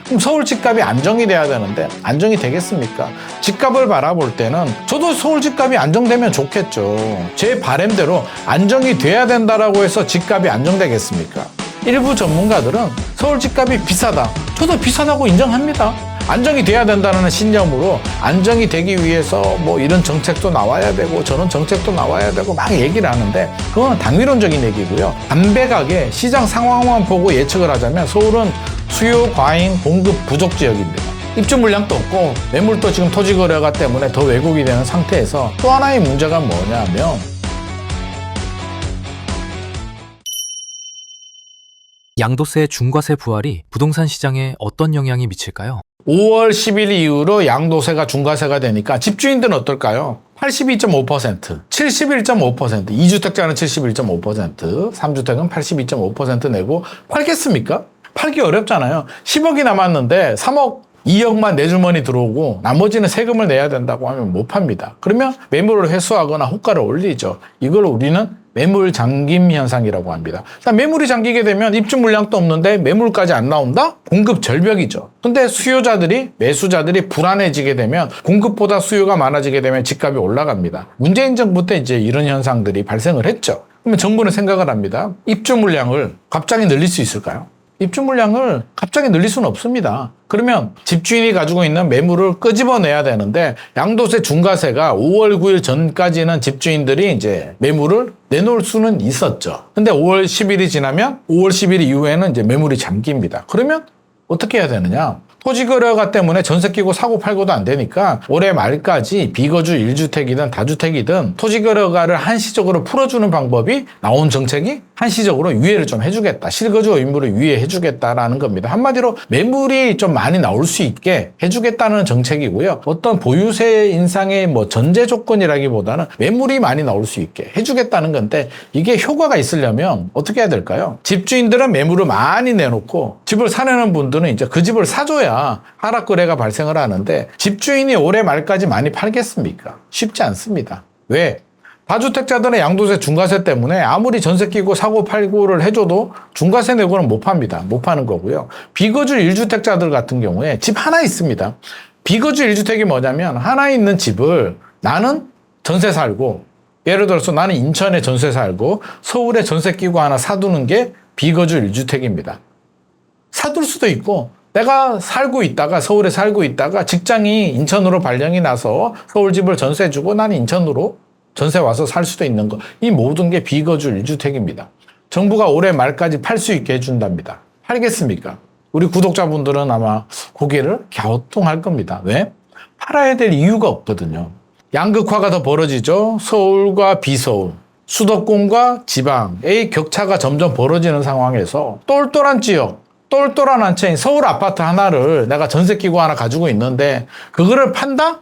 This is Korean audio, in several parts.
그럼 서울 집값이 안정이 돼야 되는데 안정이 되겠습니까? 집값을 바라볼 때는 저도 서울 집값이 안정되면 좋겠죠. 제 바람대로 안정이 돼야 된다라고 해서 집값이 안정되겠습니까? 일부 전문가들은 서울 집값이 비싸다. 저도 비싸다고 인정합니다. 안정이 돼야 된다는 신념으로 안정이 되기 위해서 뭐 이런 정책도 나와야 되고 저런 정책도 나와야 되고 막 얘기를 하는데 그건 당위론적인 얘기고요. 담백하게 시장 상황만 보고 예측을 하자면 서울은 수요 과잉 공급 부족 지역입니다. 입주 물량도 없고 매물도 지금 토지 거래가 때문에 더 왜곡이 되는 상태에서 또 하나의 문제가 뭐냐면 양도세 중과세 부활이 부동산 시장에 어떤 영향이 미칠까요? 5월 10일 이후로 양도세가 중과세가 되니까 집주인들은 어떨까요? 82.5%, 71.5%, 2주택자는 71.5%, 3주택은 82.5% 내고 팔겠습니까? 팔기 어렵잖아요. 10억이 남았는데 3억, 2억만 내 주머니 들어오고 나머지는 세금을 내야 된다고 하면 못 팝니다. 그러면 매물을 회수하거나 호가를 올리죠. 이걸 우리는 매물 잠김 현상이라고 합니다. 매물이 잠기게 되면 입주 물량도 없는데 매물까지 안 나온다? 공급 절벽이죠. 근데 수요자들이, 매수자들이 불안해지게 되면 공급보다 수요가 많아지게 되면 집값이 올라갑니다. 문재인 정부 때 이제 이런 현상들이 발생을 했죠. 그러면 정부는 생각을 합니다. 입주 물량을 갑자기 늘릴 수 있을까요? 입주 물량을 갑자기 늘릴 수는 없습니다. 그러면 집주인이 가지고 있는 매물을 끄집어내야 되는데 양도세 중과세가 5월 9일 전까지는 집주인들이 이제 매물을 내놓을 수는 있었죠. 근데 5월 10일이 지나면 5월 10일 이후에는 이제 매물이 잠깁니다. 그러면 어떻게 해야 되느냐? 토지 거래가 때문에 전세 끼고 사고 팔고도 안 되니까 올해 말까지 비거주 1주택이든 다주택이든 토지 거래가를 한시적으로 풀어주는 방법이 나온 정책이 한시적으로 유예를 좀 해주겠다. 실거주 의무를 유예해주겠다라는 겁니다. 한마디로 매물이 좀 많이 나올 수 있게 해주겠다는 정책이고요. 어떤 보유세 인상의 뭐 전제 조건이라기보다는 매물이 많이 나올 수 있게 해주겠다는 건데 이게 효과가 있으려면 어떻게 해야 될까요? 집주인들은 매물을 많이 내놓고 집을 사려는 분들은 이제 그 집을 사줘야 하락 거래가 발생을 하는데 집주인이 올해 말까지 많이 팔겠습니까? 쉽지 않습니다. 왜? 다주택자들의 양도세 중과세 때문에 아무리 전세 끼고 사고 팔고를 해줘도 중과세 내고는 못 팝니다. 못 파는 거고요. 비거주 1주택자들 같은 경우에 집 하나 있습니다. 비거주 1주택이 뭐냐면 하나 있는 집을 나는 전세 살고 예를 들어서 나는 인천에 전세 살고 서울에 전세 끼고 하나 사두는 게 비거주 1주택입니다. 사둘 수도 있고 내가 살고 있다가 서울에 살고 있다가 직장이 인천으로 발령이 나서 서울 집을 전세 주고 나는 인천으로 전세 와서 살 수도 있는 거. 이 모든 게 비거주 1주택입니다. 정부가 올해 말까지 팔 수 있게 해준답니다. 팔겠습니까? 우리 구독자분들은 아마 고개를 갸우뚱할 겁니다. 왜? 팔아야 될 이유가 없거든요. 양극화가 더 벌어지죠. 서울과 비서울, 수도권과 지방의 격차가 점점 벌어지는 상황에서 똘똘한 지역, 똘똘한 한 채인 서울 아파트 하나를 내가 전세 끼고 하나 가지고 있는데 그거를 판다?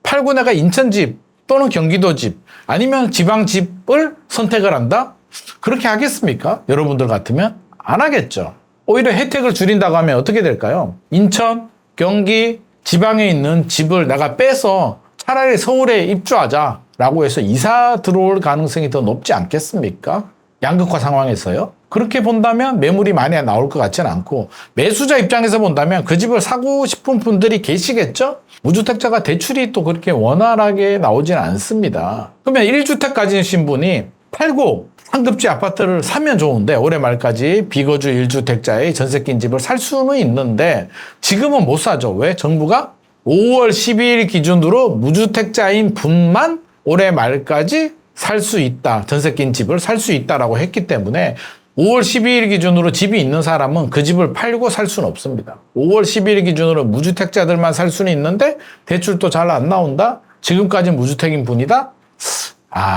팔고 내가 인천 집 또는 경기도 집 아니면 지방 집을 선택을 한다? 그렇게 하겠습니까? 여러분들 같으면 안 하겠죠. 오히려 혜택을 줄인다고 하면 어떻게 될까요? 인천, 경기, 지방에 있는 집을 내가 빼서 차라리 서울에 입주하자라고 해서 이사 들어올 가능성이 더 높지 않겠습니까? 양극화 상황에서요. 그렇게 본다면 매물이 많이 나올 것 같지는 않고 매수자 입장에서 본다면 그 집을 사고 싶은 분들이 계시겠죠? 무주택자가 대출이 또 그렇게 원활하게 나오지는 않습니다. 그러면 1주택 가지신 분이 팔고 상급지 아파트를 사면 좋은데 올해 말까지 비거주 1주택자의 전세 낀 집을 살 수는 있는데 지금은 못 사죠. 왜? 정부가 5월 12일 기준으로 무주택자인 분만 올해 말까지 살 수 있다. 전세 낀 집을 살 수 있다라고 했기 때문에 5월 12일 기준으로 집이 있는 사람은 그 집을 팔고 살 수는 없습니다. 5월 12일 기준으로 무주택자들만 살 수는 있는데 대출도 잘 안 나온다? 지금까지 무주택인 분이다?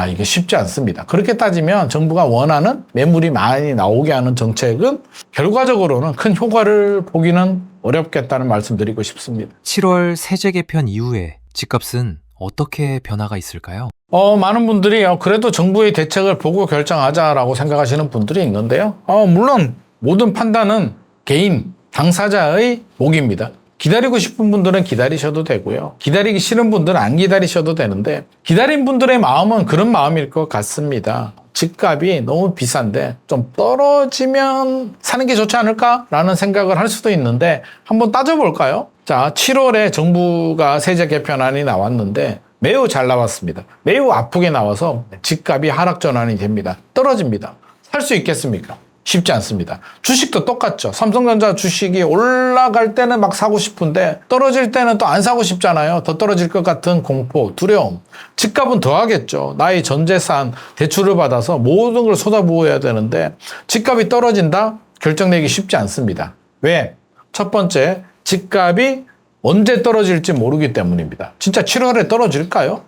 이게 쉽지 않습니다. 그렇게 따지면 정부가 원하는 매물이 많이 나오게 하는 정책은 결과적으로는 큰 효과를 보기는 어렵겠다는 말씀드리고 싶습니다. 7월 세제 개편 이후에 집값은 어떻게 변화가 있을까요? 많은 분들이 그래도 정부의 대책을 보고 결정하자라고 생각하시는 분들이 있는데요. 물론 모든 판단은 개인, 당사자의 몫입니다. 기다리고 싶은 분들은 기다리셔도 되고요. 기다리기 싫은 분들은 안 기다리셔도 되는데 기다린 분들의 마음은 그런 마음일 것 같습니다. 집값이 너무 비싼데 좀 떨어지면 사는 게 좋지 않을까라는 생각을 할 수도 있는데 한번 따져볼까요? 자, 7월에 정부가 세제 개편안이 나왔는데 매우 잘 나왔습니다. 매우 아프게 나와서 집값이 하락 전환이 됩니다. 떨어집니다. 살 수 있겠습니까? 쉽지 않습니다. 주식도 똑같죠. 삼성전자 주식이 올라갈 때는 막 사고 싶은데 떨어질 때는 또 안 사고 싶잖아요. 더 떨어질 것 같은 공포, 두려움. 집값은 더 하겠죠. 나의 전 재산, 대출을 받아서 모든 걸 쏟아부어야 되는데 집값이 떨어진다? 결정내기 쉽지 않습니다. 왜? 첫 번째, 집값이 언제 떨어질지 모르기 때문입니다. 진짜 7월에 떨어질까요?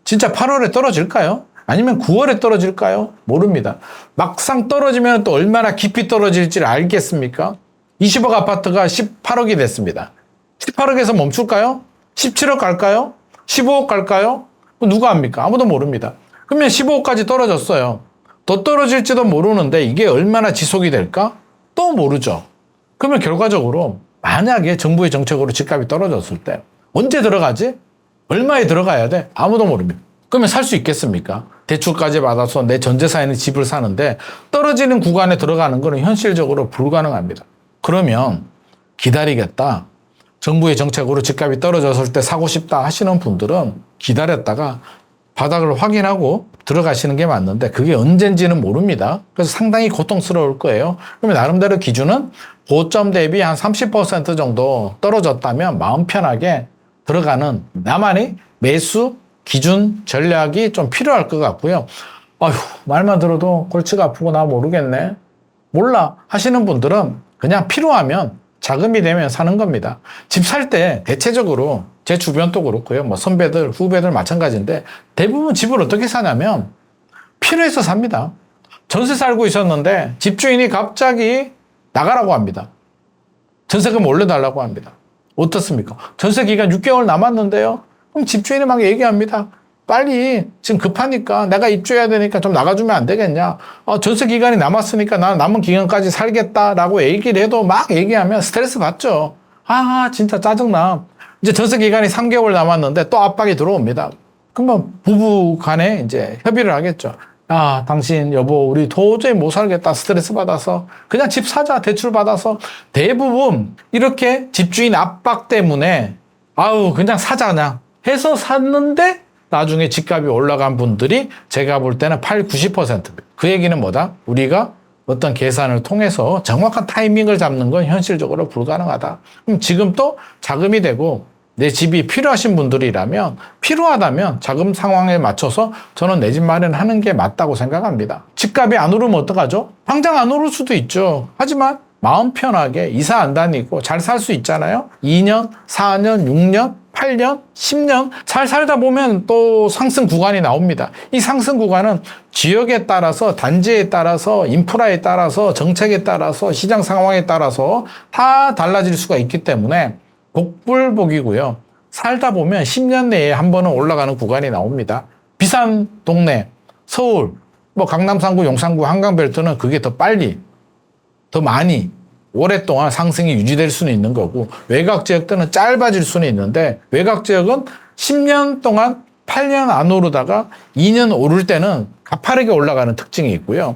진짜 8월에 떨어질까요? 아니면 9월에 떨어질까요? 모릅니다. 막상 떨어지면 또 얼마나 깊이 떨어질지를 알겠습니까? 20억 아파트가 18억이 됐습니다. 18억에서 멈출까요? 17억 갈까요? 15억 갈까요? 누가 압니까? 아무도 모릅니다. 그러면 15억까지 떨어졌어요. 더 떨어질지도 모르는데 이게 얼마나 지속이 될까? 또 모르죠. 그러면 결과적으로 만약에 정부의 정책으로 집값이 떨어졌을 때 언제 들어가지? 얼마에 들어가야 돼? 아무도 모릅니다. 그러면 살 수 있겠습니까? 대출까지 받아서 내 전 재산에 있는 집을 사는데 떨어지는 구간에 들어가는 것은 현실적으로 불가능합니다. 그러면 기다리겠다. 정부의 정책으로 집값이 떨어졌을 때 사고 싶다 하시는 분들은 기다렸다가 바닥을 확인하고 들어가시는 게 맞는데 그게 언젠지는 모릅니다. 그래서 상당히 고통스러울 거예요. 그러면 나름대로 기준은 고점 대비 한 30% 정도 떨어졌다면 마음 편하게 들어가는 나만의 매수 기준 전략이 좀 필요할 것 같고요. 아휴, 말만 들어도 골치가 아프고 나 모르겠네. 몰라 하시는 분들은 그냥 필요하면 자금이 되면 사는 겁니다. 집 살 때 대체적으로 제 주변도 그렇고요. 뭐 선배들, 후배들 마찬가지인데 대부분 집을 어떻게 사냐면 필요해서 삽니다. 전세 살고 있었는데 집주인이 갑자기 나가라고 합니다. 전세금 올려달라고 합니다. 어떻습니까? 전세 기간 6개월 남았는데요. 그럼 집주인이 막 얘기합니다. 빨리 지금 급하니까 내가 입주해야 되니까 좀 나가주면 안 되겠냐. 전세 기간이 남았으니까 난 남은 기간까지 살겠다라고 얘기를 해도 막 얘기하면 스트레스 받죠. 아 진짜 짜증나. 이제 전세 기간이 3개월 남았는데 또 압박이 들어옵니다. 그러면 부부 간에 이제 협의를 하겠죠. 아, 당신 여보 우리 도저히 못 살겠다. 스트레스 받아서 그냥 집 사자. 대출 받아서. 대부분 이렇게 집주인 압박 때문에 아우 그냥 사자 그냥 해서 샀는데 나중에 집값이 올라간 분들이 제가 볼 때는 8, 90%입니다. 그 얘기는 뭐다? 우리가 어떤 계산을 통해서 정확한 타이밍을 잡는 건 현실적으로 불가능하다. 그럼 지금 또 자금이 되고 내 집이 필요하신 분들이라면 필요하다면 자금 상황에 맞춰서 저는 내 집 마련하는 게 맞다고 생각합니다. 집값이 안 오르면 어떡하죠? 당장 안 오를 수도 있죠. 하지만 마음 편하게 이사 안 다니고 잘 살 수 있잖아요. 2년, 4년, 6년, 8년, 10년 잘 살다 보면 또 상승 구간이 나옵니다. 이 상승 구간은 지역에 따라서 단지에 따라서 인프라에 따라서 정책에 따라서 시장 상황에 따라서 다 달라질 수가 있기 때문에 복불복이고요. 살다 보면 10년 내에 한 번은 올라가는 구간이 나옵니다. 비싼 동네, 서울, 뭐 강남 3구, 용산구, 한강벨트는 그게 더 빨리 더 많이 오랫동안 상승이 유지될 수는 있는 거고 외곽 지역들은 짧아질 수는 있는데 외곽 지역은 10년 동안 8년 안 오르다가 2년 오를 때는 가파르게 올라가는 특징이 있고요.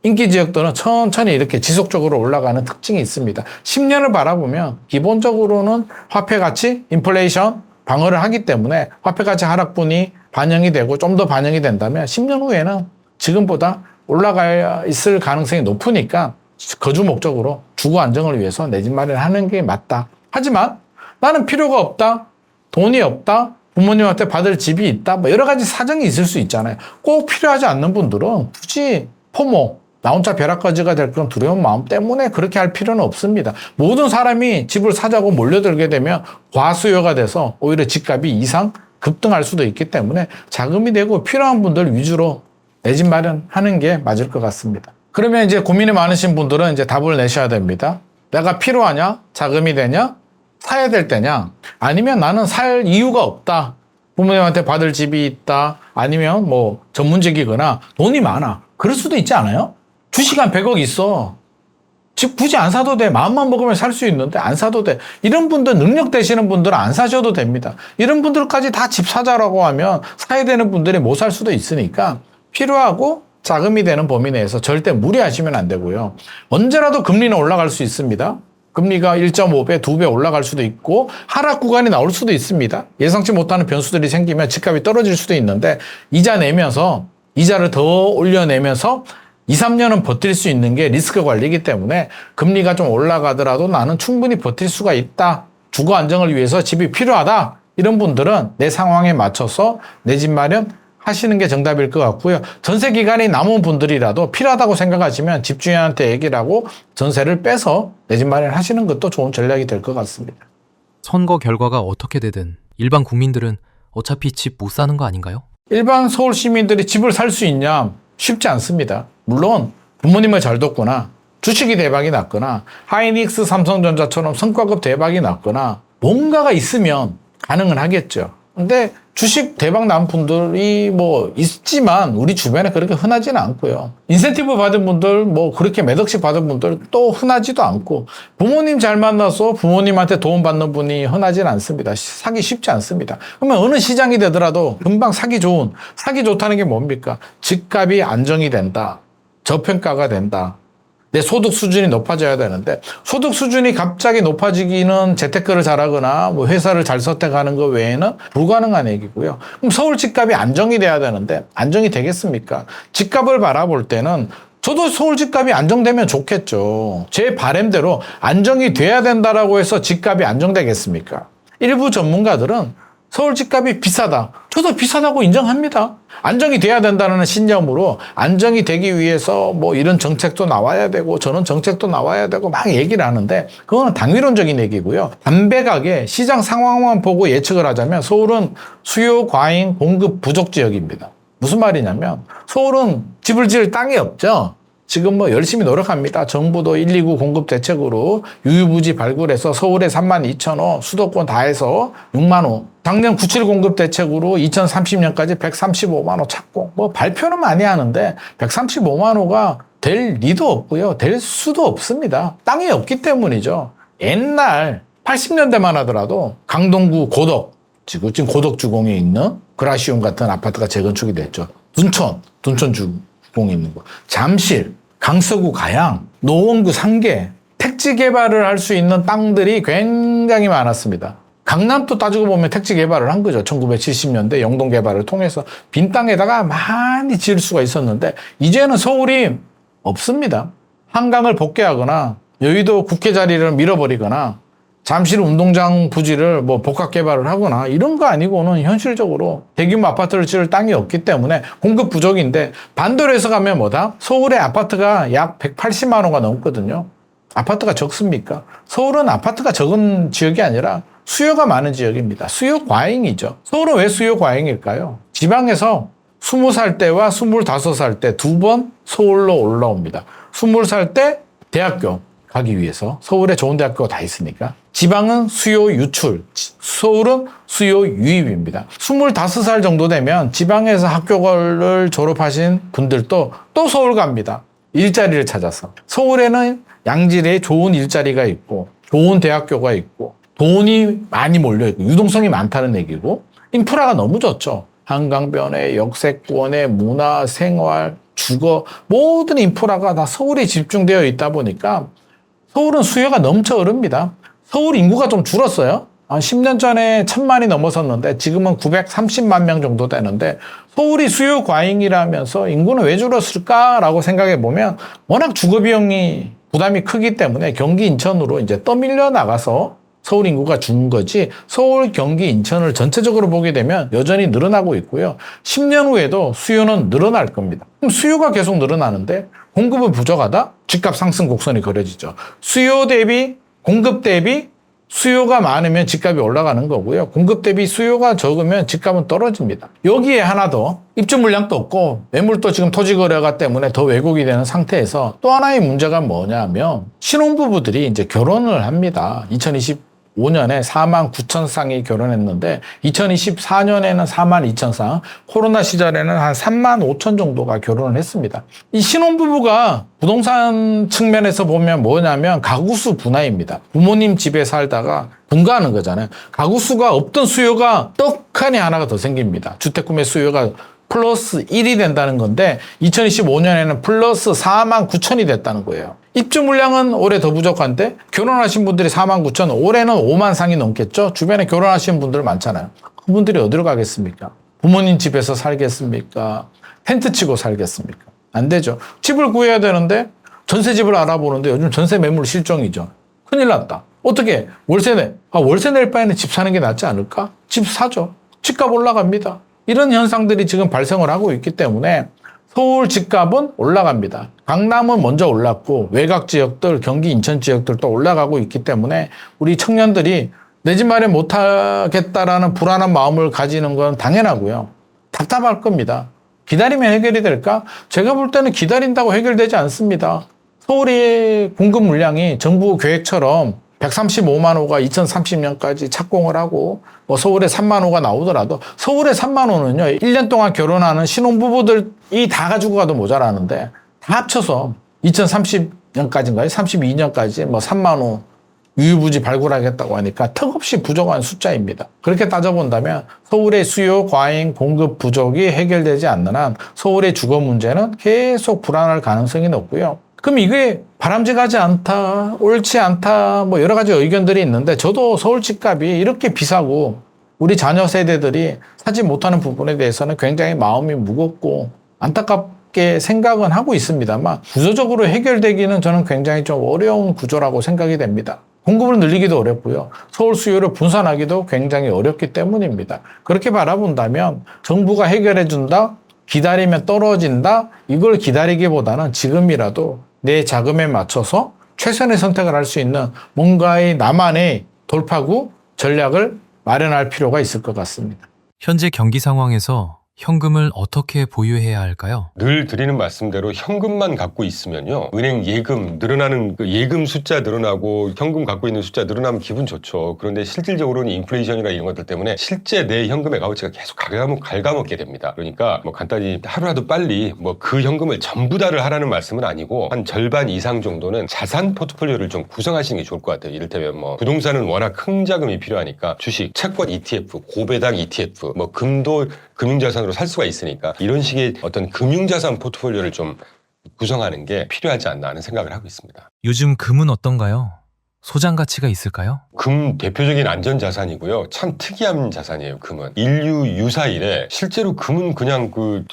인기 지역들은 천천히 이렇게 지속적으로 올라가는 특징이 있습니다. 10년을 바라보면 기본적으로는 화폐 가치, 인플레이션 방어를 하기 때문에 화폐 가치 하락분이 반영이 되고 좀 더 반영이 된다면 10년 후에는 지금보다 올라가 있을 가능성이 높으니까 거주 목적으로 주거 안정을 위해서 내 집 마련하는 게 맞다. 하지만 나는 필요가 없다. 돈이 없다. 부모님한테 받을 집이 있다. 뭐 여러 가지 사정이 있을 수 있잖아요. 꼭 필요하지 않는 분들은 굳이 포모, 나 혼자 벼락거지가 될 그런 두려운 마음 때문에 그렇게 할 필요는 없습니다. 모든 사람이 집을 사자고 몰려들게 되면 과수요가 돼서 오히려 집값이 이상 급등할 수도 있기 때문에 자금이 되고 필요한 분들 위주로 내 집 마련하는 게 맞을 것 같습니다. 그러면 이제 고민이 많으신 분들은 이제 답을 내셔야 됩니다. 내가 필요하냐? 자금이 되냐? 사야 될 때냐? 아니면 나는 살 이유가 없다. 부모님한테 받을 집이 있다. 아니면 뭐 전문직이거나 돈이 많아. 그럴 수도 있지 않아요? 주식 한 100억 있어. 집 굳이 안 사도 돼. 마음만 먹으면 살 수 있는데 안 사도 돼. 이런 분들, 능력 되시는 분들은 안 사셔도 됩니다. 이런 분들까지 다 집 사자라고 하면 사야 되는 분들이 못 살 수도 있으니까 필요하고 자금이 되는 범위 내에서 절대 무리하시면 안 되고요. 언제라도 금리는 올라갈 수 있습니다. 금리가 1.5배, 2배 올라갈 수도 있고 하락 구간이 나올 수도 있습니다. 예상치 못하는 변수들이 생기면 집값이 떨어질 수도 있는데 이자 내면서 이자를 더 올려내면서 2, 3년은 버틸 수 있는 게 리스크 관리이기 때문에 금리가 좀 올라가더라도 나는 충분히 버틸 수가 있다. 주거 안정을 위해서 집이 필요하다. 이런 분들은 내 상황에 맞춰서 내 집 마련 하시는 게 정답일 것 같고요. 전세 기간이 남은 분들이라도 필요하다고 생각하시면 집주인한테 얘기를 하고 전세를 빼서 내 집 마련 하시는 것도 좋은 전략이 될 것 같습니다. 선거 결과가 어떻게 되든 일반 국민들은 어차피 집 못 사는 거 아닌가요? 일반 서울 시민들이 집을 살 수 있냐? 쉽지 않습니다. 물론 부모님을 잘 뒀거나 주식이 대박이 났거나 하이닉스 삼성전자처럼 성과급 대박이 났거나 뭔가가 있으면 가능은 하겠죠. 근데 주식 대박 난 분들이 뭐 있지만 우리 주변에 그렇게 흔하지는 않고요. 인센티브 받은 분들, 뭐 그렇게 몇 억씩 받은 분들 또 흔하지도 않고 부모님 잘 만나서 부모님한테 도움 받는 분이 흔하지는 않습니다. 사기 쉽지 않습니다. 그러면 어느 시장이 되더라도 금방 사기 좋다는 게 뭡니까? 집값이 안정이 된다. 저평가가 된다. 내 소득 수준이 높아져야 되는데 소득 수준이 갑자기 높아지기는 재테크를 잘하거나 뭐 회사를 잘 선택하는 것 외에는 불가능한 얘기고요. 그럼 서울 집값이 안정이 돼야 되는데 안정이 되겠습니까? 집값을 바라볼 때는 저도 서울 집값이 안정되면 좋겠죠. 제 바람대로 안정이 돼야 된다라고 해서 집값이 안정되겠습니까? 일부 전문가들은 서울 집값이 비싸다. 저도 비싸다고 인정합니다. 안정이 돼야 된다는 신념으로 안정이 되기 위해서 뭐 이런 정책도 나와야 되고 저런 정책도 나와야 되고 막 얘기를 하는데 그거는 당위론적인 얘기고요. 담백하게 시장 상황만 보고 예측을 하자면 서울은 수요 과잉 공급 부족 지역입니다. 무슨 말이냐면 서울은 집을 지을 땅이 없죠. 지금 뭐 열심히 노력합니다. 정부도 129 공급 대책으로 유유부지 발굴해서 서울에 32,000호, 수도권 다 해서 6만 호. 작년 97 공급 대책으로 2030년까지 135만 호 찾고 뭐 발표는 많이 하는데 135만 호가 될 리도 없고요. 될 수도 없습니다. 땅이 없기 때문이죠. 옛날 80년대만 하더라도 강동구 고덕, 지금 고덕주공에 있는 그라시움 같은 아파트가 재건축이 됐죠. 둔촌 주공에 있는 거. 잠실, 강서구 가양, 노원구 상계, 택지 개발을 할 수 있는 땅들이 굉장히 많았습니다. 강남도 따지고 보면 택지 개발을 한 거죠. 1970년대 영동 개발을 통해서 빈 땅에다가 많이 지을 수가 있었는데 이제는 서울이 없습니다. 한강을 복개하거나 여의도 국회 자리를 밀어버리거나 잠실 운동장 부지를 뭐 복합 개발을 하거나 이런 거 아니고는 현실적으로 대규모 아파트를 지을 땅이 없기 때문에 공급 부족인데 반대로 해서 가면 뭐다? 서울의 아파트가 약 180만 호가 넘거든요. 아파트가 적습니까? 서울은 아파트가 적은 지역이 아니라 수요가 많은 지역입니다. 수요 과잉이죠. 서울은 왜 수요 과잉일까요? 지방에서 20살 때와 25살 때 두 번 서울로 올라옵니다. 20살 때 대학교 가기 위해서 서울에 좋은 대학교가 다 있으니까 지방은 수요 유출, 서울은 수요 유입입니다. 25살 정도 되면 지방에서 학교를 졸업하신 분들도 또 서울 갑니다. 일자리를 찾아서. 서울에는 양질의 좋은 일자리가 있고 좋은 대학교가 있고 돈이 많이 몰려있고 유동성이 많다는 얘기고 인프라가 너무 좋죠. 한강변에 역세권에 문화, 생활, 주거 모든 인프라가 다 서울에 집중되어 있다 보니까 서울은 수요가 넘쳐 흐릅니다. 서울 인구가 좀 줄었어요. 한 10년 전에 1000만이 넘어섰는데 지금은 930만 명 정도 되는데 서울이 수요 과잉이라면서 인구는 왜 줄었을까라고 생각해 보면 워낙 주거 비용이 부담이 크기 때문에 경기 인천으로 이제 떠밀려 나가서 서울 인구가 준 거지 서울, 경기, 인천을 전체적으로 보게 되면 여전히 늘어나고 있고요. 10년 후에도 수요는 늘어날 겁니다. 그럼 수요가 계속 늘어나는데 공급은 부족하다? 집값 상승 곡선이 그려지죠. 수요 대비 공급 대비 수요가 많으면 집값이 올라가는 거고요. 공급 대비 수요가 적으면 집값은 떨어집니다. 여기에 하나 더 입주 물량도 없고 매물도 지금 토지 거래가 때문에 더 왜곡이 되는 상태에서 또 하나의 문제가 뭐냐면 신혼부부들이 이제 결혼을 합니다. 2025년에 4만 9천 쌍이 결혼했는데 2024년에는 4만 2천 쌍, 코로나 시절에는 한 3만 5천 정도가 결혼을 했습니다. 이 신혼부부가 부동산 측면에서 보면 뭐냐면 가구수 분화입니다. 부모님 집에 살다가 분가하는 거잖아요. 가구수가 없던 수요가 떡하니 하나가 더 생깁니다. 주택 구매 수요가 플러스 1이 된다는 건데 2025년에는 플러스 4만 9천이 됐다는 거예요. 입주 물량은 올해 더 부족한데 결혼하신 분들이 4만 9천, 올해는 5만 상이 넘겠죠. 주변에 결혼하신 분들 많잖아요. 그분들이 어디로 가겠습니까? 부모님 집에서 살겠습니까? 텐트 치고 살겠습니까? 안 되죠. 집을 구해야 되는데 전세집을 알아보는데 요즘 전세 매물 실종이죠. 큰일 났다. 어떻게 월세 내? 월세 낼 바에는 집 사는 게 낫지 않을까? 집 사죠. 집값 올라갑니다. 이런 현상들이 지금 발생을 하고 있기 때문에 서울 집값은 올라갑니다. 강남은 먼저 올랐고 외곽 지역들, 경기 인천 지역들도 올라가고 있기 때문에 우리 청년들이 내 집 마련 못하겠다라는 불안한 마음을 가지는 건 당연하고요. 답답할 겁니다. 기다리면 해결이 될까? 제가 볼 때는 기다린다고 해결되지 않습니다. 서울의 공급 물량이 정부 계획처럼 135만 호가 2030년까지 착공을 하고 서울에 3만 호가 나오더라도 서울에 3만 호는요 1년 동안 결혼하는 신혼부부들이 다 가지고 가도 모자라는데 다 합쳐서 2030년까지인가요? 32년까지 3만 호 유유부지 발굴하겠다고 하니까 턱없이 부족한 숫자입니다. 그렇게 따져본다면 서울의 수요 과잉 공급 부족이 해결되지 않는 한 서울의 주거 문제는 계속 불안할 가능성이 높고요. 그럼 이게 바람직하지 않다, 옳지 않다, 여러 가지 의견들이 있는데 저도 서울 집값이 이렇게 비싸고 우리 자녀 세대들이 사지 못하는 부분에 대해서는 굉장히 마음이 무겁고 안타깝게 생각은 하고 있습니다만 구조적으로 해결되기는 저는 굉장히 좀 어려운 구조라고 생각이 됩니다. 공급을 늘리기도 어렵고요. 서울 수요를 분산하기도 굉장히 어렵기 때문입니다. 그렇게 바라본다면 정부가 해결해준다, 기다리면 떨어진다, 이걸 기다리기보다는 지금이라도 내 자금에 맞춰서 최선의 선택을 할 수 있는 뭔가의 나만의 돌파구 전략을 마련할 필요가 있을 것 같습니다. 현재 경기 상황에서 현금을 어떻게 보유해야 할까요? 늘 드리는 말씀대로 현금만 갖고 있으면요. 은행 예금 늘어나는 그 예금 숫자 늘어나고 현금 갖고 있는 숫자 늘어나면 기분 좋죠. 그런데 실질적으로는 인플레이션이나 이런 것들 때문에 실제 내 현금의 값어치가 계속 갉아먹게 됩니다. 그러니까 간단히 하루라도 빨리 그 현금을 전부 다를 하라는 말씀은 아니고 한 절반 이상 정도는 자산 포트폴리오를 좀 구성하시는 게 좋을 것 같아요. 이를테면 부동산은 워낙 큰 자금이 필요하니까 주식, 채권 ETF, 고배당 ETF, 금도 금융자산으로 살 수가 있으니까 이런 식의 어떤 금융자산 포트폴리오를 좀 구성하는 게 필요하지 않나 하는 생각을 하고 있습니다. 요즘 금은 어떤가요? 소장 가치가 있을까요? 금 대표적인 안전자산이고요. 참 특이한 자산이에요, 금은. 인류 유사 이래 실제로 금은 그냥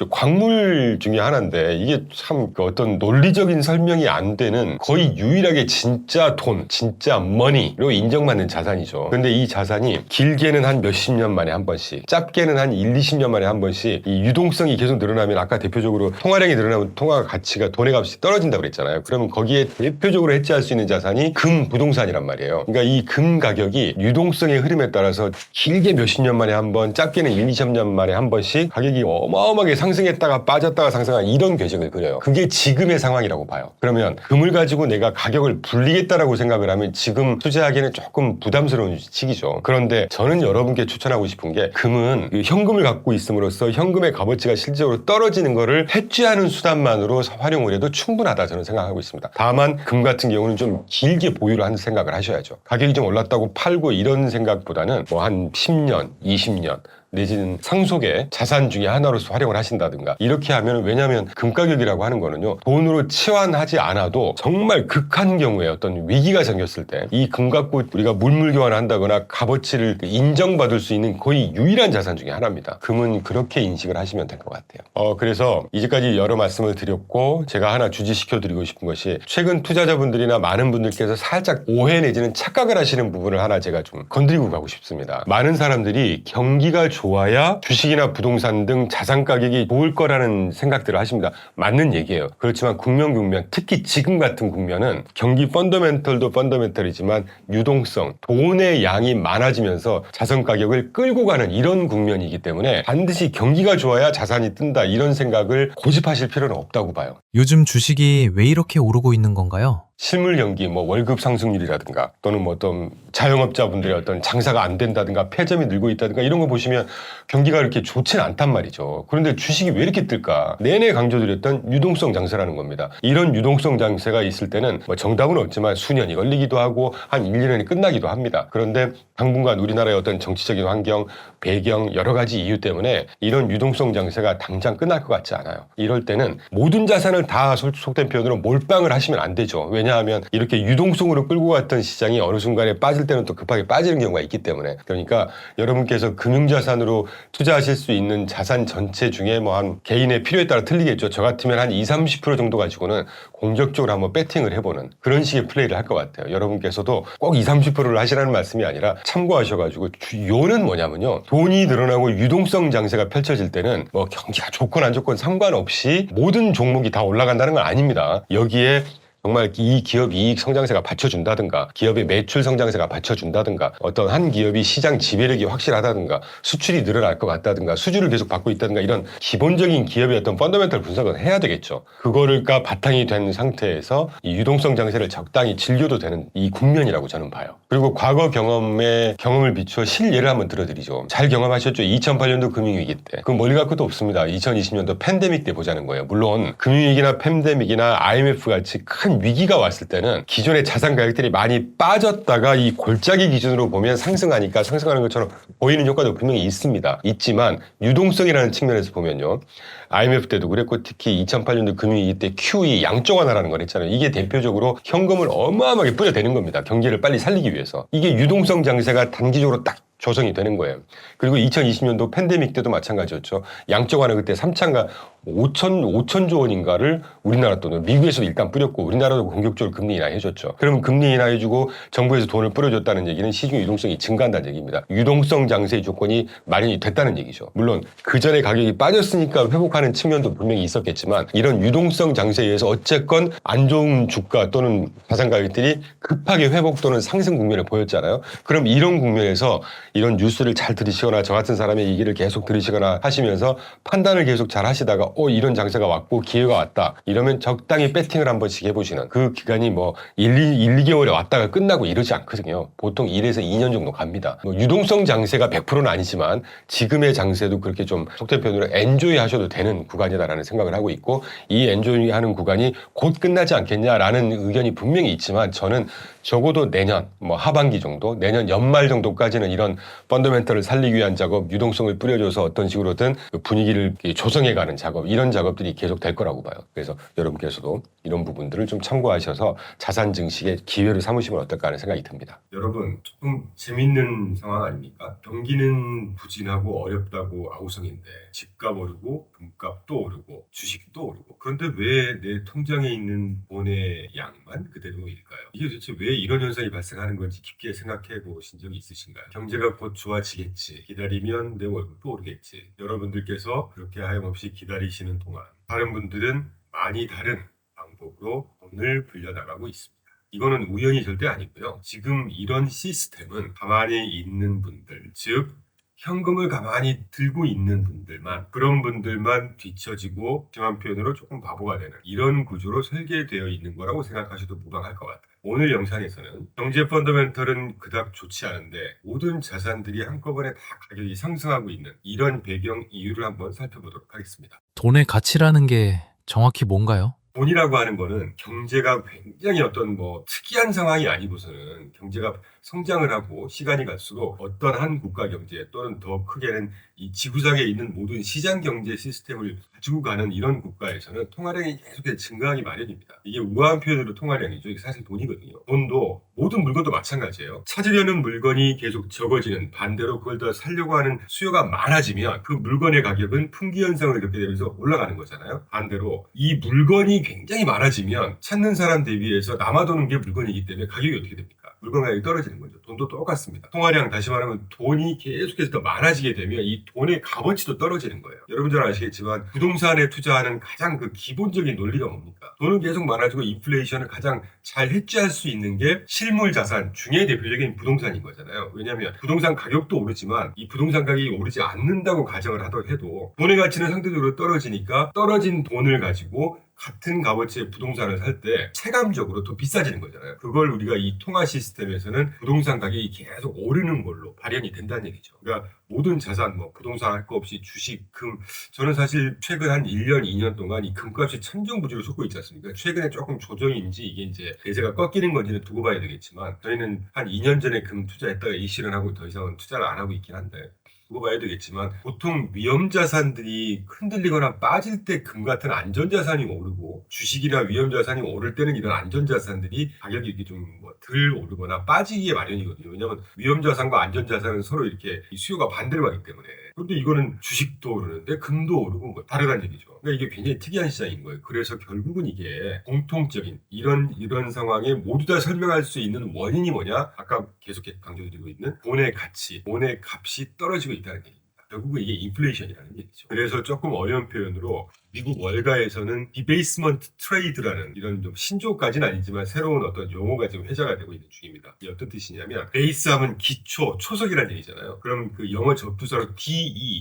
광물 중에 하나인데 이게 참 어떤 논리적인 설명이 안 되는 거의 유일하게 진짜 돈, 진짜 머니로 인정받는 자산이죠. 근데 이 자산이 길게는 한 몇십 년 만에 한 번씩, 짧게는 한 1, 20년 만에 한 번씩 이 유동성이 계속 늘어나면 아까 대표적으로 통화량이 늘어나면 통화 가치가 돈의 값이 떨어진다고 그랬잖아요. 그러면 거기에 대표적으로 해지할 수 있는 자산이 금, 부동산이란 말이에요. 그러니까 이 금 가격이 유동성의 흐름에 따라서 길게 몇십 년 만에 한 번, 짧게는 1, 20년 만에 한 번씩 가격이 어마어마하게 상승했다가 빠졌다가 상승한 이런 궤적을 그려요. 그게 지금의 상황이라고 봐요. 그러면 금을 가지고 내가 가격을 불리겠다라고 생각을 하면 지금 투자하기에는 조금 부담스러운 시기죠. 그런데 저는 여러분께 추천하고 싶은 게 금은 현금을 갖고 있음으로써 현금의 값어치가 실질적으로 떨어지는 거를 해지하는 수단만으로 활용을 해도 충분하다 저는 생각하고 있습니다. 다만 금 같은 경우는 좀 길게 보유를 하는 생각을 하셔야죠. 가격이 좀 올랐다고 팔고 이런 생각보다는 한 10년, 20년 내지는 상속의 자산 중에 하나로서 활용을 하신다든가 이렇게 하면 왜냐하면 금 가격이라고 하는 거는요 돈으로 치환하지 않아도 정말 극한 경우에 어떤 위기가 생겼을 때 이 금 갖고 우리가 물물교환을 한다거나 값어치를 인정받을 수 있는 거의 유일한 자산 중에 하나입니다. 금은 그렇게 인식을 하시면 될 것 같아요. 그래서 이제까지 여러 말씀을 드렸고 제가 하나 주지시켜 드리고 싶은 것이 최근 투자자분들이나 많은 분들께서 살짝 오해 내지는 착각을 하시는 부분을 하나 제가 좀 건드리고 가고 싶습니다. 많은 사람들이 경기가 좋아야 주식이나 부동산 등 자산 가격이 좋을 거라는 생각들을 하십니다. 맞는 얘기예요. 그렇지만 국면 특히 지금 같은 국면은 경기 펀더멘털도 펀더멘털이지만 유동성, 돈의 양이 많아지면서 자산 가격을 끌고 가는 이런 국면이기 때문에 반드시 경기가 좋아야 자산이 뜬다 이런 생각을 고집하실 필요는 없다고 봐요. 요즘 주식이 왜 이렇게 오르고 있는 건가요? 실물 경기, 뭐 월급 상승률이라든가 또는 뭐 어떤 자영업자분들의 어떤 장사가 안 된다든가 폐점이 늘고 있다든가 이런 거 보시면 경기가 그렇게 좋지는 않단 말이죠. 그런데 주식이 왜 이렇게 뜰까? 내내 강조드렸던 유동성 장세라는 겁니다. 이런 유동성 장세가 있을 때는 뭐 정답은 없지만 수년이 걸리기도 하고 한 1, 2년이 끝나기도 합니다. 그런데 당분간 우리나라의 어떤 정치적인 환경, 배경, 여러 가지 이유 때문에 이런 유동성 장세가 당장 끝날 것 같지 않아요. 이럴 때는 모든 자산을 다 속된 표현으로 몰빵을 하시면 안 되죠. 왜냐하면 이렇게 유동성으로 끌고 갔던 시장이 어느 순간에 빠질 때는 또 급하게 빠지는 경우가 있기 때문에. 그러니까 여러분께서 금융자산으로 투자하실 수 있는 자산 전체 중에 뭐 한 개인의 필요에 따라 틀리겠죠. 저 같으면 한 20-30% 정도 가지고는 공격적으로 한번 배팅을 해보는 그런 식의 플레이를 할 것 같아요. 여러분께서도 꼭 20-30%를 하시라는 말씀이 아니라 참고하셔가지고 요는 뭐냐면요. 돈이 늘어나고 유동성 장세가 펼쳐질 때는 뭐 경기가 좋건 안 좋건 상관없이 모든 종목이 다 올라간다는 건 아닙니다. 여기에 정말 이 기업 이익 성장세가 받쳐준다든가 기업의 매출 성장세가 받쳐준다든가 어떤 한 기업이 시장 지배력이 확실하다든가 수출이 늘어날 것 같다든가 수주를 계속 받고 있다든가 이런 기본적인 기업의 어떤 펀더멘털 분석은 해야 되겠죠. 그거를가 바탕이 된 상태에서 이 유동성 장세를 적당히 즐겨도 되는 이 국면이라고 저는 봐요. 그리고 과거 경험을 비추어 실예를 한번 들어드리죠. 잘 경험하셨죠? 2008년도 금융위기 때. 그건 멀리 갈 것도 없습니다. 2020년도 팬데믹 때 보자는 거예요. 물론 금융위기나 팬데믹이나 IMF 같이 큰 위기가 왔을 때는 기존의 자산 가격들이 많이 빠졌다가 이 골짜기 기준으로 보면 상승하니까 상승하는 것처럼 보이는 효과도 분명히 있지만 유동성이라는 측면에서 보면요. IMF 때도 그랬고 특히 2008년도 금융위기 때 QE 양적 완화라는 걸 했잖아요. 이게 대표적으로 현금을 어마어마하게 뿌려대는 겁니다. 경기를 빨리 살리기 위해서. 이게 유동성 장세가 단기적으로 딱 조성이 되는 거예요. 그리고 2020년도 팬데믹 때도 마찬가지였죠. 양적 완화 그때 3차인가 5천조 원인가를 우리나라 또는 미국에서도 일단 뿌렸고 우리나라도 공격적으로 금리 인하해줬죠. 그러면 금리 인하해주고 정부에서 돈을 뿌려줬다는 얘기는 시중 유동성이 증가한다는 얘기입니다. 유동성 장세의 조건이 마련이 됐다는 얘기죠. 물론 그 전에 가격이 빠졌으니까 회복하는 측면도 분명히 있었겠지만 이런 유동성 장세에 의해서 어쨌건 안 좋은 주가 또는 자산 가격들이 급하게 회복 또는 상승 국면을 보였잖아요. 그럼 이런 국면에서 이런 뉴스를 잘 들으시거나 저 같은 사람의 얘기를 계속 들으시거나 하시면서 판단을 계속 잘 하시다가 이런 장세가 왔고 기회가 왔다. 이러면 적당히 배팅을 한 번씩 해보시는 그 기간이 뭐 1-2개월에 왔다가 끝나고 이러지 않거든요. 보통 1에서 2년 정도 갑니다. 뭐 유동성 장세가 100%는 아니지만 지금의 장세도 그렇게 좀 속된 표현으로 엔조이 하셔도 되는 구간이다라는 생각을 하고 있고 이 엔조이 하는 구간이 곧 끝나지 않겠냐라는 의견이 분명히 있지만 저는 적어도 내년 뭐 하반기 정도 내년 연말 정도까지는 이런 펀더멘털을 살리기 위한 작업 유동성을 뿌려줘서 어떤 식으로든 그 분위기를 조성해가는 작업 이런 작업들이 계속 될 거라고 봐요. 그래서 여러분께서도 이런 부분들을 좀 참고하셔서 자산 증식의 기회를 삼으시면 어떨까 하는 생각이 듭니다. 여러분 조금 재밌는 상황 아닙니까? 경기는 부진하고 어렵다고 아우성인데 집값 오르고 금값도 오르고 주식도 오르고 그런데 왜 내 통장에 있는 돈의 양만 그대로일까요? 이게 도대체 왜 이런 현상이 발생하는 건지 깊게 생각해 보신 적이 있으신가요? 경제가 곧 좋아지겠지 기다리면 내 월급도 오르겠지 여러분들께서 그렇게 하염없이 기다리시는 동안 다른 분들은 많이 다른 방법으로 돈을 불려나가고 있습니다. 이거는 우연이 절대 아니고요. 지금 이런 시스템은 가만히 있는 분들, 즉 현금을 가만히 들고 있는 분들만 그런 분들만 뒤처지고 심한 표현으로 조금 바보가 되는 이런 구조로 설계되어 있는 거라고 생각하셔도 무방할 것 같아요. 오늘 영상에서는 경제 펀더멘털은 그닥 좋지 않은데 모든 자산들이 한꺼번에 다 가격이 상승하고 있는 이런 배경 이유를 한번 살펴보도록 하겠습니다. 돈의 가치라는 게 정확히 뭔가요? 돈이라고 하는 거는 경제가 굉장히 어떤 뭐 특이한 상황이 아니고서는 경제가 성장을 하고 시간이 갈수록 어떤 한 국가 경제 또는 더 크게는 이 지구상에 있는 모든 시장 경제 시스템을 가지고 가는 이런 국가에서는 통화량이 계속해서 증가하기 마련입니다. 이게 우아한 표현으로 통화량이죠. 이게 사실 돈이거든요. 돈도 모든 물건도 마찬가지예요. 찾으려는 물건이 계속 적어지는 반대로 그걸 더 사려고 하는 수요가 많아지면 그 물건의 가격은 풍기 현상을 겪게 되면서 올라가는 거잖아요. 반대로 이 물건이 굉장히 많아지면 찾는 사람 대비해서 남아도는 게 물건이기 때문에 가격이 어떻게 됩니까? 물건 가격이 떨어지는 거죠. 돈도 똑같습니다. 통화량 다시 말하면 돈이 계속해서 더 많아지게 되면 이 돈의 값어치도 떨어지는 거예요. 여러분 잘 아시겠지만 부동산에 투자하는 가장 그 기본적인 논리가 뭡니까? 돈은 계속 많아지고 인플레이션을 가장 잘 해지할 수 있는 게 실물 자산 중에 대표적인 부동산인 거잖아요. 왜냐하면 부동산 가격도 오르지만 이 부동산 가격이 오르지 않는다고 가정을 하더라도 돈의 가치는 상대적으로 떨어지니까 떨어진 돈을 가지고 같은 값어치의 부동산을 살 때 체감적으로 더 비싸지는 거잖아요. 그걸 우리가 이 통화 시스템에서는 부동산 가격이 계속 오르는 걸로 발현이 된다는 얘기죠. 그러니까 모든 자산, 뭐 부동산 할 거 없이 주식, 금, 저는 사실 최근 한 1년, 2년 동안 이 금값이 천정부지로 솟고 있지 않습니까? 최근에 조금 조정인지 이게 이제 대세가 꺾이는 건지는 두고 봐야 되겠지만 저희는 한 2년 전에 금 투자했다가 이실현하고 더 이상은 투자를 안 하고 있긴 한데 두고 봐야 되겠지만 보통 위험자산들이 흔들리거나 빠질 때 금 같은 안전자산이 오르고 주식이나 위험자산이 오를 때는 이런 안전자산들이 가격이 이렇게 좀 뭐 덜 오르거나 빠지기에 마련이거든요. 왜냐하면 위험자산과 안전자산은 서로 이렇게 이 수요가 반대로 가기 때문에. 그런데 이거는 주식도 오르는데 금도 오르고 뭐 다르다는 얘기죠. 그러니까 이게 굉장히 특이한 시장인 거예요. 그래서 결국은 이게 공통적인 이런 상황에 모두 다 설명할 수 있는 원인이 뭐냐? 아까 계속 강조드리고 있는 돈의 가치, 돈의 값이 떨어지고 있다는 얘기입니다. 결국은 이게 인플레이션이라는 얘기죠. 그래서 조금 어려운 표현으로 미국 월가에서는 디베이스먼트 트레이드라는 이런 좀 신조까지는 아니지만 새로운 어떤 용어가 지금 회자가 되고 있는 중입니다. 이게 어떤 뜻이냐면 베이스하면 기초, 초석이라는 얘기잖아요. 그럼 그 영어 접두사로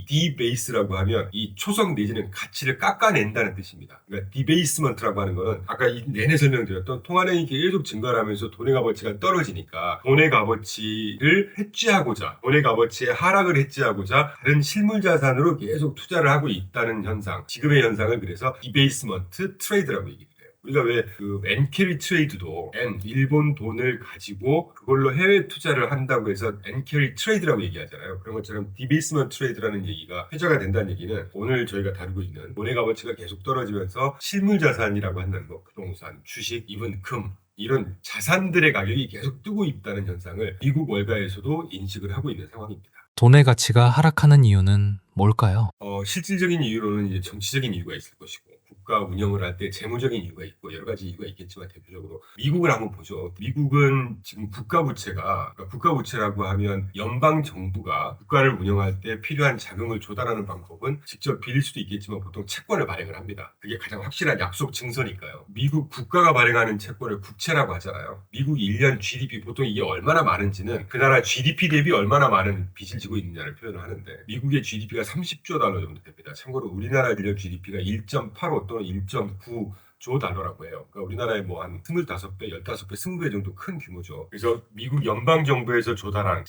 디베이스라고 하면 이 초석 내지는 가치를 깎아낸다는 뜻입니다. 그러니까 디베이스먼트라고 하는 거는 아까 내내 설명드렸던 통화량이 계속 증가하면서 돈의 값어치가 떨어지니까 돈의 값어치를 해지하고자 돈의 값어치의 하락을 해지하고자 다른 실물 자산으로 계속 투자를 하고 있다는 현상, 지금의 현상을 그래서 디베이스먼트 트레이드라고 얘기해요. 우리가 왜 그 엔캐리 트레이드도 일본 돈을 가지고 그걸로 해외 투자를 한다고 해서 엔캐리 트레이드라고 얘기하잖아요. 그런 것처럼 디베이스먼트 트레이드라는 얘기가 회자가 된다는 얘기는 오늘 저희가 다루고 있는 돈의 값어치가 계속 떨어지면서 실물 자산이라고 한다는 거, 부동산, 주식, 이번 금 이런 자산들의 가격이 계속 뜨고 있다는 현상을 미국 월가에서도 인식을 하고 있는 상황입니다. 돈의 가치가 하락하는 이유는 뭘까요? 실질적인 이유로는 이제 정치적인 이유가 있을 것이고 국가 운영을 할 때 재무적인 이유가 있고 여러 가지 이유가 있겠지만 대표적으로 미국을 한번 보죠. 미국은 지금 국가 부채가 그러니까 국가 부채라고 하면 연방 정부가 국가를 운영할 때 필요한 자금을 조달하는 방법은 직접 빌릴 수도 있겠지만 보통 채권을 발행을 합니다. 그게 가장 확실한 약속 증서니까요. 미국 국가가 발행하는 채권을 국채라고 하잖아요. 미국 1년 GDP 보통 이게 얼마나 많은지는 그 나라 GDP 대비 얼마나 많은 빚을 지고 있느냐를 표현을 하는데 미국의 GDP가 30조 달러 정도 됩니다. 참고로 우리나라 1년 GDP가 1.85 또는 1.9조 달러라고 해요. 그러니까 우리나라의 뭐 한 25배, 15배, 20배 정도 큰 규모죠. 그래서 미국 연방정부에서 조달한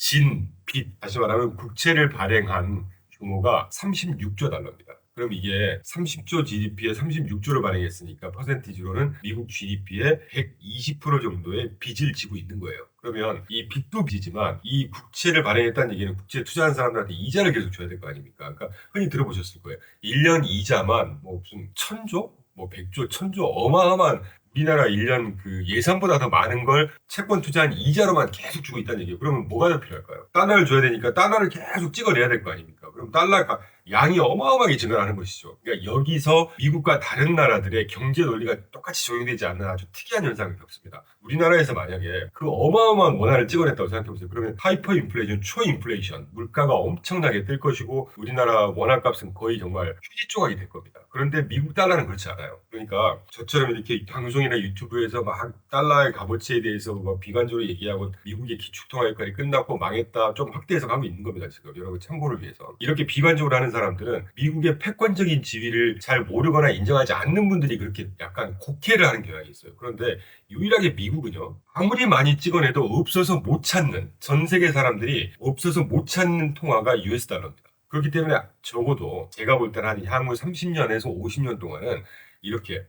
빚, 다시 말하면 국채를 발행한 규모가 36조 달러입니다. 그럼 이게 30조 GDP에 36조를 발행했으니까 퍼센티지로는 미국 GDP의 120% 정도의 빚을 지고 있는 거예요. 그러면 이 빚도 빚이지만 이 국채를 발행했다는 얘기는 국채에 투자한 사람들한테 이자를 계속 줘야 될 거 아닙니까? 그러니까 흔히 들어보셨을 거예요. 1년 이자만 뭐 무슨 1000조? 뭐 100조, 1000조 어마어마한 우리나라 1년 그 예산보다 더 많은 걸 채권 투자한 이자로만 계속 주고 있다는 얘기예요. 그러면 뭐가 더 필요할까요? 달러를 줘야 되니까 달러를 계속 찍어내야 될 거 아닙니까? 그럼 달러가 양이 어마어마하게 증가하는 것이죠. 그러니까 여기서 미국과 다른 나라들의 경제 논리가 똑같이 적용되지 않는 아주 특이한 현상을 겪습니다. 우리나라에서 만약에 그 어마어마한 원화를 찍어냈다고 생각해보세요. 그러면 하이퍼 인플레이션, 초인플레이션, 물가가 엄청나게 뜰 것이고 우리나라 원화값은 거의 정말 휴지 조각이 될 겁니다. 그런데 미국 달러는 그렇지 않아요. 그러니까 저처럼 이렇게 방송이나 유튜브에서 막 달러의 값어치에 대해서 뭐 비관적으로 얘기하고 미국의 기축통화 역할이 끝났고 망했다 좀 확대해서 가고 있는 겁니다. 지금 여러분 참고를 위해서. 이렇게 비관적으로 하는 사람들은 미국의 패권적인 지위를 잘 모르거나 인정하지 않는 분들이 그렇게 약간 곡해를 하는 경향이 있어요. 그런데 유일하게 미국은요. 아무리 많이 찍어내도 없어서 못 찾는 전 세계 사람들이 없어서 못 찾는 통화가 US 달러입니다. 그렇기 때문에 적어도 제가 볼 때는 한 향후 30년에서 50년 동안은 이렇게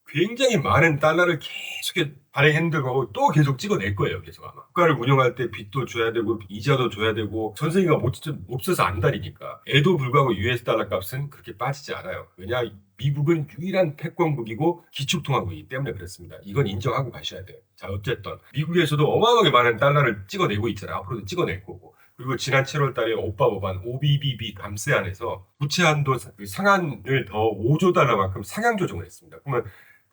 굉장히 많은 달러를 계속 발행했는데도 또 계속 찍어낼 거예요. 계속 아마. 국가를 운영할 때 빚도 줘야 되고 이자도 줘야 되고 전 세계가 없어서 안 다니니까 에도 불구하고 US 달러 값은 그렇게 빠지지 않아요. 왜냐 미국은 유일한 패권국이고 기축통화국이기 때문에 그렇습니다. 이건 인정하고 가셔야 돼요. 자 어쨌든 미국에서도 어마어마하게 많은 달러를 찍어내고 있잖아요. 앞으로도 찍어낼 거고. 그리고 지난 7월 달에 오빠 법안 OBBB 감세안에서 부채 한도 상한을 더 5조 달러만큼 상향 조정을 했습니다. 그러면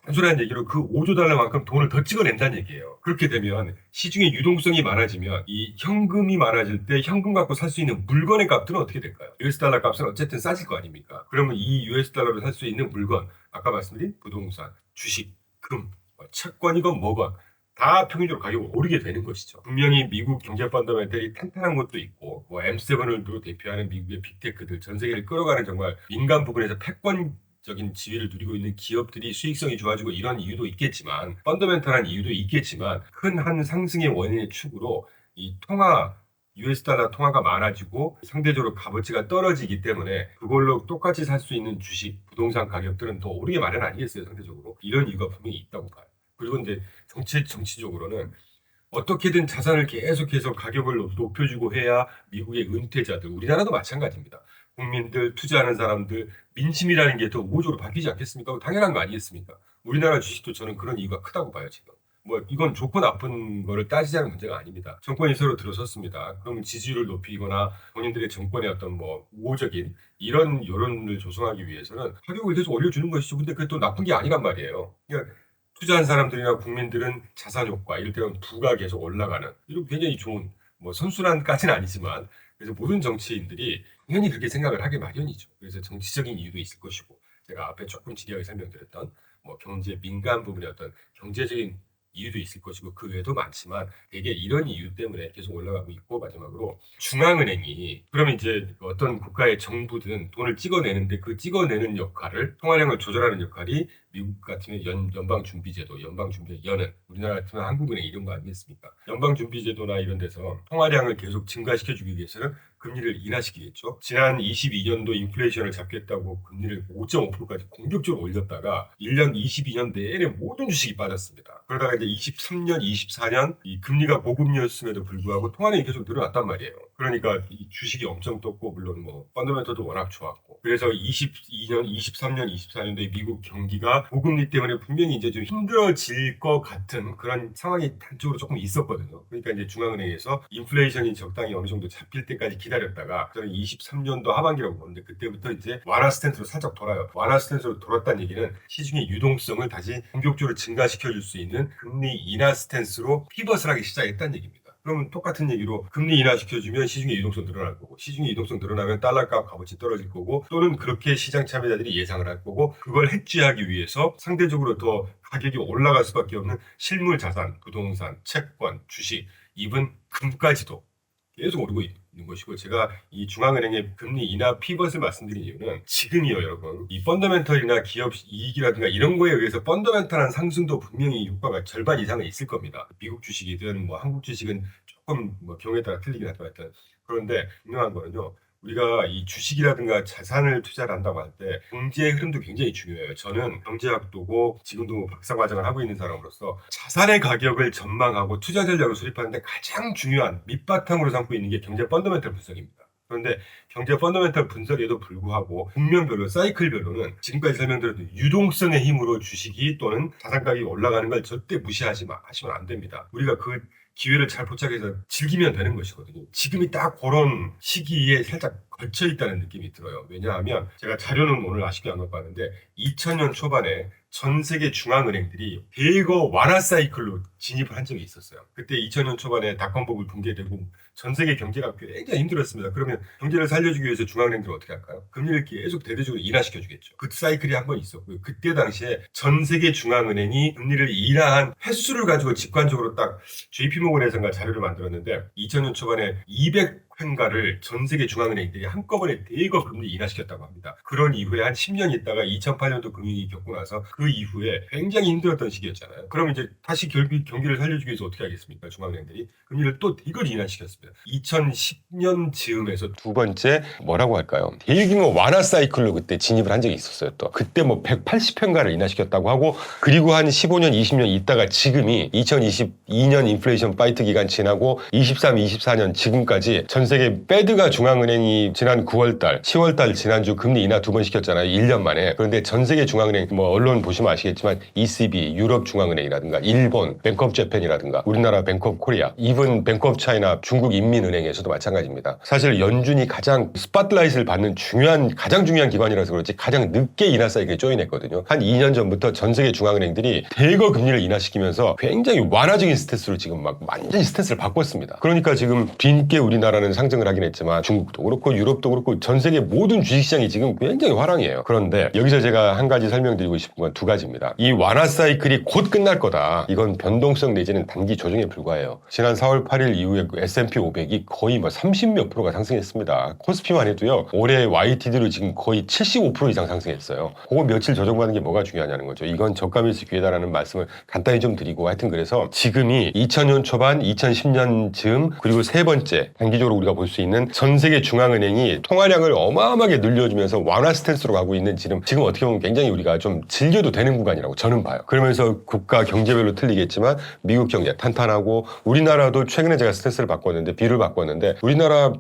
단순한 얘기로 그 5조 달러만큼 돈을 더 찍어낸다는 얘기예요. 그렇게 되면 시중에 유동성이 많아지면 이 현금이 많아질 때 현금 갖고 살 수 있는 물건의 값들은 어떻게 될까요? US 달러 값은 어쨌든 싸질 거 아닙니까? 그러면 이 US 달러로 살 수 있는 물건, 아까 말씀드린 부동산, 주식, 금, 채권이건 뭐건 다 평균적으로 가격이 오르게 되는 것이죠. 분명히 미국 경제 펀더멘털이 탄탄한 것도 있고 뭐 M7을 대표하는 미국의 빅테크들 전 세계를 끌어가는 정말 민간 부분에서 패권 적인 지위를 누리고 있는 기업들이 수익성이 좋아지고 이런 이유도 있겠지만 펀더멘탈한 이유도 있겠지만 큰 한 상승의 원인의 축으로 이 US 달러 통화가 많아지고 상대적으로 값어치가 떨어지기 때문에 그걸로 똑같이 살 수 있는 주식, 부동산 가격들은 더 오르게 마련 아니겠어요, 상대적으로. 이런 이유가 분명히 있다고 봐요. 그리고 이제 정치적으로는 어떻게든 자산을 계속해서 가격을 높여주고 해야 미국의 은퇴자들, 우리나라도 마찬가지입니다. 국민들, 투자하는 사람들, 민심이라는 게 더 우호적으로 바뀌지 않겠습니까? 당연한 거 아니겠습니까? 우리나라 주식도 저는 그런 이유가 크다고 봐요, 지금. 이건 좋고 나쁜 거를 따지자는 문제가 아닙니다. 정권이 서로 들어섰습니다. 그러면 지지율을 높이거나 본인들의 정권의 어떤 우호적인 이런 여론을 조성하기 위해서는 가격을 계속 올려주는 것이죠. 근데 그게 또 나쁜 게 아니란 말이에요. 그러니까 투자한 사람들이나 국민들은 자산 효과, 이럴 때는 부가 계속 올라가는, 이런 굉장히 좋은, 선순환까지는 아니지만, 그래서 모든 정치인들이 당연히 그렇게 생각을 하게 마련이죠. 그래서 정치적인 이유도 있을 것이고, 제가 앞에 조금 지리하게 설명드렸던, 경제 민감 부분의 어떤 경제적인 이유도 있을 것이고 그 외에도 많지만 대개 이런 이유 때문에 계속 올라가고 있고, 마지막으로 중앙은행이 그러면 이제 어떤 국가의 정부든 돈을 찍어내는데 그 찍어내는 역할을, 통화량을 조절하는 역할이 미국 같으면 연방준비제도, 연은 우리나라 같으면 한국은행 이런 거 아니겠습니까? 연방준비제도나 이런 데서 통화량을 계속 증가시켜주기 위해서는 금리를 인하시키겠죠. 지난 22년도 인플레이션을 잡겠다고 금리를 5.5%까지 공격적으로 올렸다가 1년 22년 내내 모든 주식이 빠졌습니다. 그러다가 이제 23년, 24년 이 금리가 고금리였음에도 불구하고 통화량이 계속 늘어났단 말이에요. 그러니까 이 주식이 엄청 떴고, 물론 펀더멘털도 워낙 좋았고, 그래서 22년, 23년, 24년도에 미국 경기가 고금리 때문에 분명히 이제 좀 힘들어질 것 같은 그런 상황이 단적으로 조금 있었거든요. 그러니까 이제 중앙은행에서 인플레이션이 적당히 어느 정도 잡힐 때까지 기다렸다가 저는 23년도 하반기라고 보는데 그때부터 이제 완화 스탠스로 살짝 돌아요. 완화 스탠스로 돌았다는 얘기는 시중의 유동성을 다시 본격적으로 증가시켜줄 수 있는 금리 인하 스탠스로 피벗을 하기 시작했다는 얘기입니다. 그러면 똑같은 얘기로 금리 인하시켜주면 시중의 유동성 늘어날 거고, 시중의 유동성 늘어나면 달러값 값어치 떨어질 거고, 또는 그렇게 시장 참여자들이 예상을 할 거고, 그걸 해지하기 위해서 상대적으로 더 가격이 올라갈 수밖에 없는 실물 자산, 부동산, 채권, 주식, 이븐 금까지도 계속 오르고 있는 것이고, 제가 이 중앙은행의 금리 인하 피벗을 말씀드린 이유는 지금이요, 여러분. 이 펀더멘털이나 기업 이익이라든가 이런 거에 의해서 펀더멘털한 상승도 분명히 효과가 절반 이상은 있을 겁니다. 미국 주식이든 한국 주식은 조금 경우에 따라 틀리긴 하더라도, 그런데 분명한 거는요. 우리가 이 주식이라든가 자산을 투자를 한다고 할 때 경제의 흐름도 굉장히 중요해요. 저는 경제학도고 지금도 박사과정을 하고 있는 사람으로서 자산의 가격을 전망하고 투자 전략을 수립하는데 가장 중요한 밑바탕으로 삼고 있는 게 경제 펀더멘털 분석입니다. 그런데 경제 펀더멘털 분석에도 불구하고 국면별로, 사이클별로는 지금까지 설명드렸던 유동성의 힘으로 주식이 또는 자산 가격이 올라가는 걸 절대 하시면 안 됩니다. 우리가 그 기회를 잘 포착해서 즐기면 되는 것이거든요. 지금이 딱 그런 시기에 살짝 걸쳐 있다는 느낌이 들어요. 왜냐하면 제가 자료는 오늘 아쉽게 안 갖고 왔는데 2000년 초반에 전 세계 중앙은행들이 대거 완화 사이클로 진입을 한 적이 있었어요. 그때 2000년 초반에 닷컴버블 붕괴되고 전 세계 경제가 굉장히 힘들었습니다. 그러면 경제를 살려주기 위해서 중앙은행들은 어떻게 할까요? 금리를 계속 대대적으로 인하시켜주겠죠. 그 사이클이 한 번 있었고요. 그때 당시에 전 세계 중앙은행이 금리를 인하한 횟수를 가지고 직관적으로 딱 JP모건에서인가 자료를 만들었는데 2000년 초반에 200회인가를 전 세계 중앙은행들이 한꺼번에 대거 금리 인하시켰다고 합니다. 그런 이후에 한 10년 있다가 2008년도 금융위기 겪고 나서 그 이후에 굉장히 힘들었던 시기였잖아요. 그럼 이제 다시 경기를 살려주기 위해서 어떻게 하겠습니까? 중앙은행들이 금리를 또 대거 인하시켰습니다. 2010년 즈음에서 두 번째 뭐라고 할까요? 대규모 완화 사이클로 그때 진입을 한 적이 있었어요. 또 그때 180편가를 인하시켰다고 하고, 그리고 한 15년, 20년 있다가 지금이 2022년 인플레이션 파이트 기간 지나고 23, 24년 지금까지 전 세계 패드가 중앙은행이 지난 9월달, 10월달 지난주 금리 인하 2번 시켰잖아요. 1년 만에. 그런데 전 세계 중앙은행 언론 보시면 아시겠지만 ECB, 유럽 중앙은행이라든가 일본 뱅크 오브 재팬이라든가 우리나라 뱅크 오브 코리아, 이븐 뱅크 오브 차이나 중국 인민은행에서도 마찬가지입니다. 사실 연준이 가장 스팟라이트를 받는 가장 중요한 기관이라서 그렇지 가장 늦게 인하 사이클에 조인했거든요. 한 2년 전부터 전 세계 중앙은행들이 대거 금리를 인하시키면서 굉장히 완화적인 스탠스로 지금 완전히 스탠스를 바꿨습니다. 그러니까 지금 뒤늦게 우리나라는 상승을 하긴 했지만 중국도 그렇고 유럽도 그렇고 전 세계 모든 주식시장이 지금 굉장히 화랑이에요. 그런데 여기서 제가 한 가지 설명드리고 싶은 건 두 가지입니다. 이 완화 사이클이 곧 끝날 거다. 이건 변동성 내지는 단기 조정에 불과해요. 지난 4월 8일 이후에 S&P 500이 거의 뭐 30몇 프로가 상승했습니다. 코스피만 해도요, 올해 YTD로 지금 거의 75% 이상 상승했어요. 그거 며칠 조정받는 게 뭐가 중요하냐는 거죠. 이건 저가일수 기회다라는 말씀을 간단히 좀 드리고, 하여튼 그래서 지금이 2000년 초반, 2010년 즈음, 그리고 세 번째 단기적으로 우리가 볼 수 있는 전 세계 중앙은행이 통화량을 어마어마하게 늘려주면서 완화 스탠스로 가고 있는 지금 어떻게 보면 굉장히 우리가 좀 즐겨도 되는 구간이라고 저는 봐요. 그러면서 국가 경제별로 틀리겠지만 미국 경제 탄탄하고, 우리나라도 최근에 제가 스탠스를 바꿨는데, 비율을 바꿨는데, 우리나라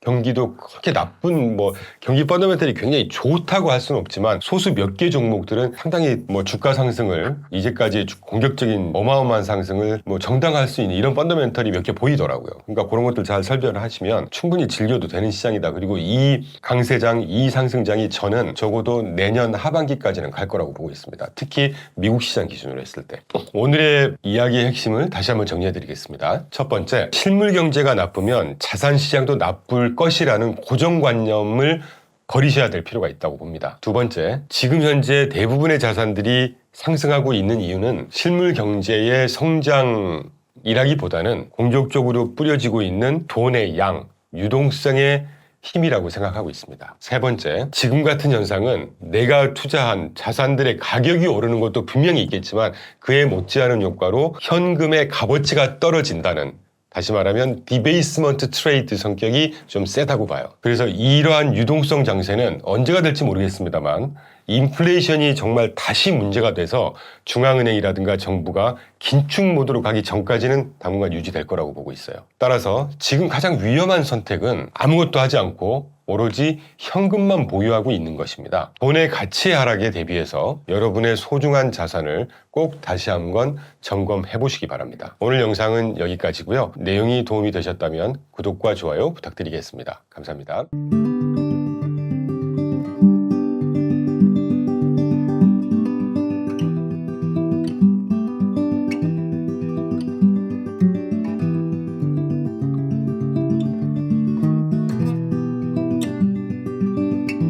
경기도 그렇게 나쁜 경기 펀더멘털이 굉장히 좋다고 할 수는 없지만 소수 몇 개 종목들은 상당히 주가 상승을, 이제까지 공격적인 어마어마한 상승을 정당할 수 있는 이런 펀더멘털이 몇 개 보이더라고요. 그러니까 그런 것들 잘 설명을 하시면 충분히 즐겨도 되는 시장이다. 그리고 이 강세장, 이 상승장이 저는 적어도 내년 하반기까지는 갈 거라고 보고 있습니다. 특히 미국 시장 기준으로 했을 때. 오늘의 이야기의 핵심을 다시 한번 정리해 드리겠습니다. 첫 번째, 실물 경제가 나쁘면 자산 시장도 나쁠 것이라는 고정관념을 버리셔야 될 필요가 있다고 봅니다. 두 번째, 지금 현재 대부분의 자산들이 상승하고 있는 이유는 실물 경제의 성장이라기보다는 공격적으로 뿌려지고 있는 돈의 양, 유동성의 힘이라고 생각하고 있습니다. 세 번째, 지금 같은 현상은 내가 투자한 자산들의 가격이 오르는 것도 분명히 있겠지만 그에 못지않은 효과로 현금의 값어치가 떨어진다는, 다시 말하면 디베이스먼트 트레이드 성격이 좀 세다고 봐요. 그래서 이러한 유동성 장세는 언제가 될지 모르겠습니다만 인플레이션이 정말 다시 문제가 돼서 중앙은행이라든가 정부가 긴축 모드로 가기 전까지는 당분간 유지될 거라고 보고 있어요. 따라서 지금 가장 위험한 선택은 아무것도 하지 않고 오로지 현금만 보유하고 있는 것입니다. 돈의 가치 하락에 대비해서 여러분의 소중한 자산을 꼭 다시 한번 점검해 보시기 바랍니다. 오늘 영상은 여기까지고요. 내용이 도움이 되셨다면 구독과 좋아요 부탁드리겠습니다. 감사합니다.